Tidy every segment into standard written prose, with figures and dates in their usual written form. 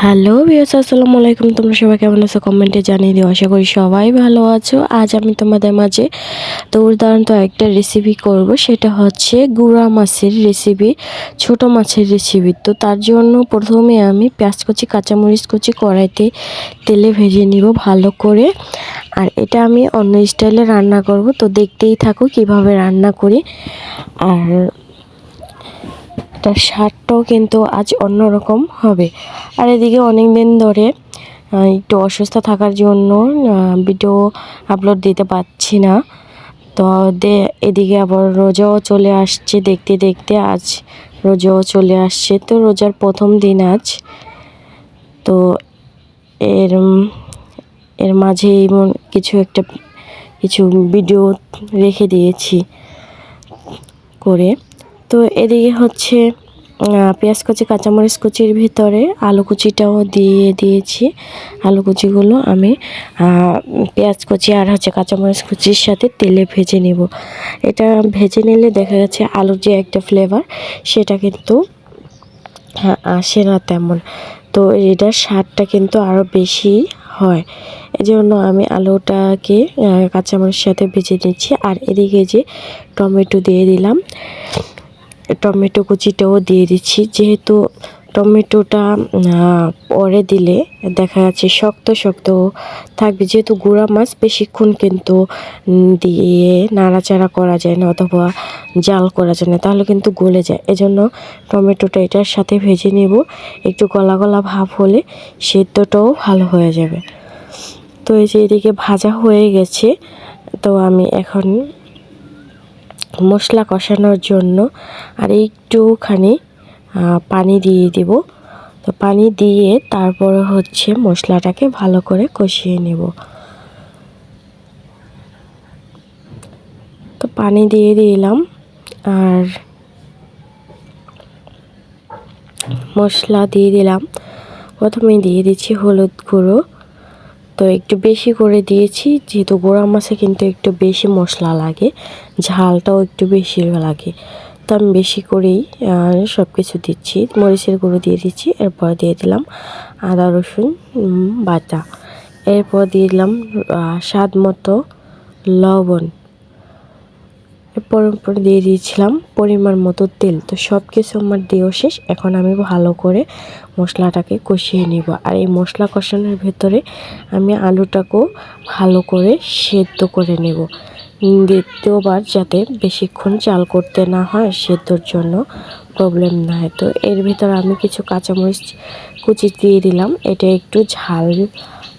Hello viewers, আসসালামু আলাইকুম। তোমরা সবাই কেমন আছো কমেন্টে জানিয়ে দিও। আশা করি সবাই ভালো আছো। আজ আমি তোমাদের মাঝে দুর্দান্ত একটা রেসিপি করব, সেটা হচ্ছে গুঁড়া মাছের রেসিপি, ছোট মাছের রেসিপি। তো তার জন্য প্রথমে আমি পেঁয়াজ কুচি, কাঁচামরিচ কুচি কড়াইতে তেলে ভেজে নিব ভালো করে। আর এটা আমি অন্য স্টাইলে রান্না করব, তো দেখতেই থাকো কিভাবে রান্না করি। আর তার স্বাদটাও কিন্তু আজ অন্যরকম হবে। আর এদিকে অনেক দিন ধরে একটু অসুস্থ থাকার জন্য ভিডিও আপলোড দিতে পারছি না। তো এদিকে আবার রোজাও চলে আসছে, দেখতে দেখতে আজ রোজাও চলে আসছে। তো রোজার প্রথম দিন আজ। তো এর এর মাঝে এমন কিছু ভিডিও রেখে দিয়েছি করে। তো এদিকে হচ্ছে পেঁয়াজ কুচি, কাঁচামরিচ কুচির ভিতরে আলু কুচিটাও দিয়ে দিয়েছি। আলু কুচিগুলো আমি পেঁয়াজ কুচি আর হচ্ছে কাঁচামরিচ কুচির সাথে তেলে ভেজে নেব। এটা ভেজে নিলে দেখা যাচ্ছে আলুর যে একটা ফ্লেভার, সেটা কিন্তু আসে না তেমন। তো এটার স্বাদটা কিন্তু আরও বেশি হয়। এজন্য আমি আলুটাকে কাঁচামরিচের সাথে ভেজে নিচ্ছি। আর এদিকে যে টমেটো দিয়ে দিলাম, টমেটো কুচিটাও দিয়ে দিচ্ছি। যেহেতু টমেটোটা পরে দিলে দেখা যাচ্ছে শক্ত শক্ত থাকবে, যেহেতু গুঁড়া মাছ বেশিক্ষণ কিন্তু দিয়ে নাড়াচাড়া করা যায় না অথবা জাল করা যায় না, তাহলে কিন্তু গলে যায়। এজন্য টমেটোটা এটার সাথে ভেজে নেব। একটু গলা গলা ভাব হলে সেদ্ধটাও ভালো হয়ে যাবে। তো এই যে এদিকে ভাজা হয়ে গেছে, তো আমি এখন মশলা কষানোর জন্য আর একটুখানি পানি দিয়ে দেব। তো পানি দিয়ে তারপরে হচ্ছে মশলাটাকে ভালো করে কষিয়ে নেব। তো পানি দিয়ে দিলাম আর মশলা দিয়ে দিলাম। প্রথমে দিয়ে দিচ্ছি হলুদ গুঁড়ো। তো একটু বেশি করে দিয়েছি, যেহেতু গুঁড়া মাছে কিন্তু একটু বেশি মশলা লাগে, ঝালটাও একটু বেশি লাগে। তো আমি বেশি করেই সব কিছু দিচ্ছি। মরিচের গুঁড়ো দিয়ে দিচ্ছি, এরপর দিয়ে দিলাম আদা রসুন বাটা, এরপর দিয়ে দিলাম স্বাদ মতো লবণ, এরপর দিয়ে দিয়েছিলাম পরিমাণ মতো তেল। তো সব কিছু আমার দেওয়া শেষ। এখন আমি ভালো করে মশলাটাকে কষিয়ে নিব। আর এই মশলা কষানোর ভেতরে আমি আলুটাকেও ভালো করে সেদ্ধ করে নেব, দ্বিতীয়বার যাতে বেশিক্ষণ জাল করতে না হয়, সেদ্ধর জন্য প্রবলেম না হয়। তো এর ভিতরে আমি কিছু কাঁচামরিচ কুচি দিয়ে দিলাম, এটা একটু ঝাল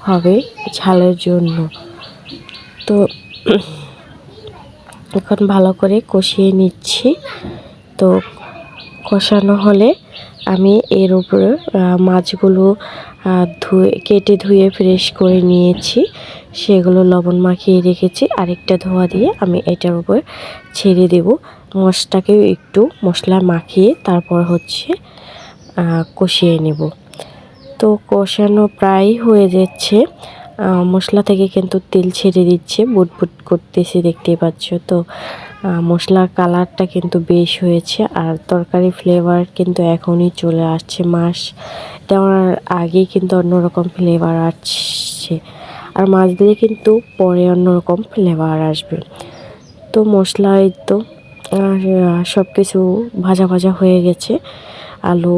হবে, ঝালের জন্য। তো এখন ভালো করে কষিয়ে নিচ্ছি। তো কষানো হলে আমি এর উপরে মাছগুলো কেটে ধুয়ে ফ্রেশ করে নিয়েছি, সেগুলো লবণ মাখিয়ে রেখেছি। আরেকটা ধোয়া দিয়ে আমি এটার উপর ছেড়ে দেব। মাছটাকেও একটু মশলা মাখিয়ে তারপর হচ্ছে কষিয়ে নেব। তো কষানো প্রায় হয়ে যাচ্ছে, মশলা থেকে কিন্তু তেল ছেড়ে দিচ্ছে, বুটবুট করতেছে, দেখতেই পাচ্ছ। তো মশলার কালারটা কিন্তু বেশ হয়েছে, আর তরকারি ফ্লেভার কিন্তু এখনই চলে আসছে। মাছ দেওয়ার আগেই কিন্তু অন্যরকম ফ্লেভার আসছে, আর মাছ দিলে কিন্তু পরে অন্যরকম ফ্লেভার আসবে। তো মশলায় তো সব কিছু ভাজা ভাজা হয়ে গেছে, আলু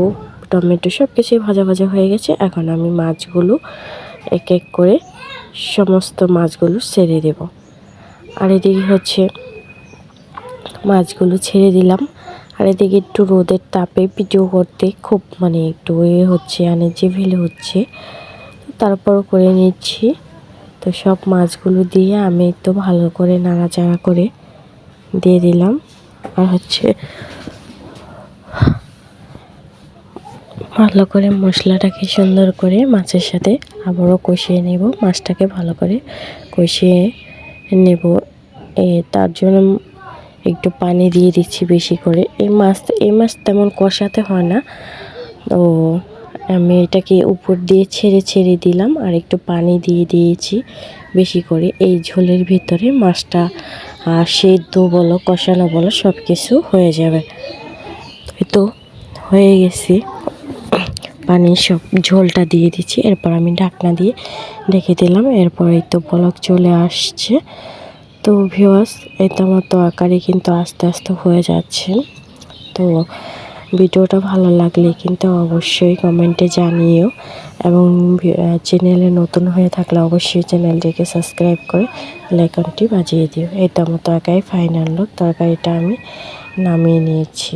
টমেটো সব কিছুই ভাজা ভাজা হয়ে গেছে। এখন আমি মাছগুলো এক এক করে সমস্ত মাছগুলো ছেড়ে দেব। আর এদিকে হচ্ছে মাছগুলো ছেড়ে দিলাম। আর এদিকে একটু রোদের তাপে ভিডিও করতে খুব একটু হচ্ছে, যে ফিল হচ্ছে, তারপর করে নিচ্ছি। তো সব মাছগুলো দিয়ে আমি একটু ভালো করে নাড়াচাড়া করে দিয়ে দিলাম। আর হচ্ছে ভালো করে মশলাটাকে সুন্দর করে মাছের সাথে আবারও কষিয়ে নেব। মাছটাকে ভালো করে কষিয়ে নেব, তার জন্য একটু পানি দিয়ে দিচ্ছি বেশি করে। এই মাছ তেমন কষাতে হয় না। তো আমি এটাকে উপর দিয়ে ছেড়ে ছেড়ে দিলাম, আর একটু পানি দিয়ে দিয়েছি বেশি করে। এই ঝোলের ভিতরে মাছটা সেদ্ধ বলো কষানো বলো সব কিছু হয়ে যাবে। তো হয়ে গেছে। পানির সব ঝোলটা দিয়ে দিচ্ছি। এরপর আমি ঢাকনা দিয়ে রেখে দিলাম। এরপর এই তো বলক চলে আসছে। তো ভিউয়ার্স, এই তো আমার তরকারি কিন্তু আস্তে আস্তে হয়ে যাচ্ছে। তো ভিডিওটা ভালো লাগলে কিন্তু অবশ্যই কমেন্টে জানিও, এবং চ্যানেলে নতুন হয়ে থাকলে অবশ্যই চ্যানেলটিকে সাবস্ক্রাইব করে বেল আইকনটি বাজিয়ে দিও। এই তো আমার তরকারি ফাইনাল লুক। তরকারিটা আমি নামিয়ে নিয়েছি।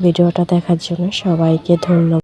ভিডিওটা দেখার জন্য সবাইকে ধন্যবাদ।